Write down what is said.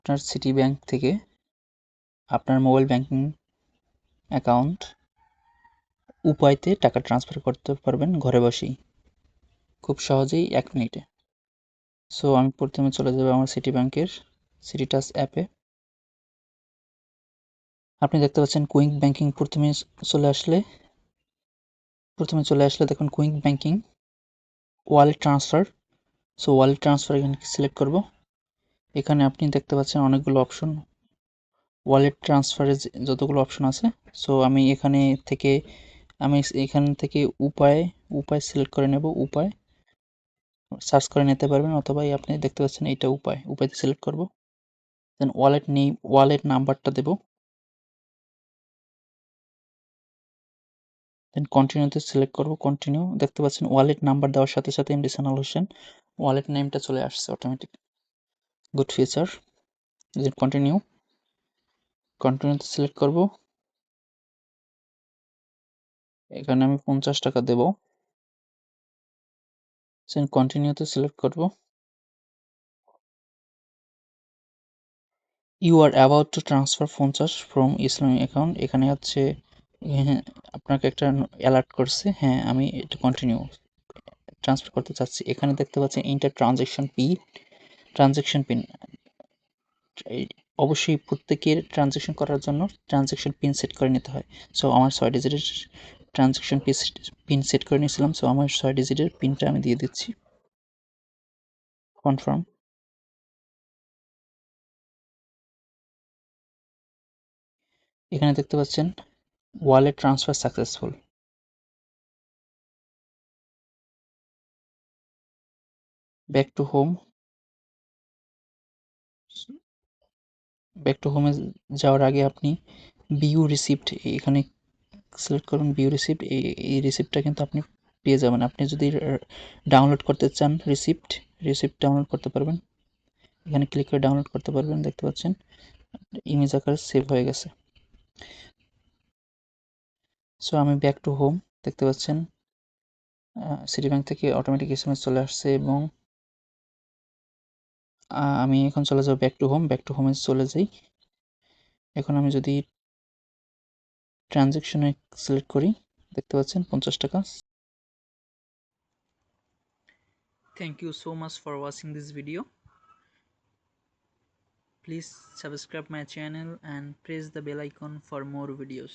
আপনার city bank থেকে আপনার মোবাইল ব্যাংকিং অ্যাকাউন্ট উপায়তে টাকা ট্রান্সফার করতে পারবেন ঘরে বসেই, খুব সহজেই 1 মিনিটে। সো আমি প্রথমে চলে যাব আমার সিটি ব্যাংকের সিটিটাস অ্যাপে। আপনি দেখতে পাচ্ছেন কুইক ব্যাংকিং প্রথমে চলে আসলে দেখুন quick banking wallet transfer. So wallet transfer এখানে সিলেক্ট করব। এখানে আপনি দেখতে পাচ্ছেন অনেকগুলো অপশন, ওয়ালেট ট্রান্সফারে যতগুলো অপশন আছে। সো আমি এখান থেকে উপায় সিলেক্ট করে নেব। উপায় সার্চ করে নিতে পারবেন, অথবা আপনি দেখতে পাচ্ছেন এইটা উপায়তে সিলেক্ট করব। দেন ওয়ালেট নাম্বারটা দেব। দেন কন্টিনিউতে সিলেক্ট করব। কন্টিনিউ, দেখতে পাচ্ছেন ওয়ালেট নাম্বার দেওয়ার সাথে সাথে এমডি সানাল হোসেন ওয়ালেট নেমটা চলে আসছে অটোমেটিক। Good feature. দেন কন্টিনিউতে সিলেক্ট করব। এখানে আমি 50 টাকা দেব। দেন কন্টিনিউতে সিলেক্ট করব। You are about to transfer 50 from Islamic account. এখানে হচ্ছে হ্যাঁ, আপনাকে একটা অ্যালার্ট করছে। হ্যাঁ, আমি এটা কন্টিনিউ ট্রান্সফার করতে চাচ্ছি। এখানে দেখতে পাচ্ছেন ইন্টার ট্রানজ্যাকশন পিন। অবশ্যই প্রত্যেকের ট্রানজ্যাকশন করার জন্য ট্রানজ্যাকশন পিন সেট করে নিতে হয়। সো আমার 6 ডিজিটের ট্রানজ্যাকশন পিন সেট করে নিয়েছিলাম। সো আমার 6 ডিজিটের পিনটা আমি দিয়ে দিচ্ছি। কনফার্ম। এখানে দেখতে পাচ্ছেন wallet transfer successful. Back to home. Back to হোমে যাওয়ার আগে আপনি ভিউ রিসিপ্ট এখানে সিলেক্ট করুন। ভিউ রিসিপ্ট, এই রিসিপ্টটা কিন্তু আপনি পেয়ে যাবেন। আপনি যদি ডাউনলোড করতে চান রিসিপ্ট ডাউনলোড করতে পারবেন। এখানে ক্লিক করে ডাউনলোড করতে পারবেন। দেখতে পাচ্ছেন ইমেজ আকারে সেভ হয়ে গেছে। সো আমি ব্যাক টু হোম, দেখতে পাচ্ছেন সিটি ব্যাংক থেকে অটোমেটিক এসএমএস চলে আসছে, এবং আমি এখন চলে যাব ব্যাক টু হোমে চলে যাই। এখন আমি যদি ট্রানজ্যাকশনে সিলেক্ট করি, দেখতে পাচ্ছেন 50 টাকা। Thank you so much for watching this video. Please subscribe my channel and press the bell icon for more videos.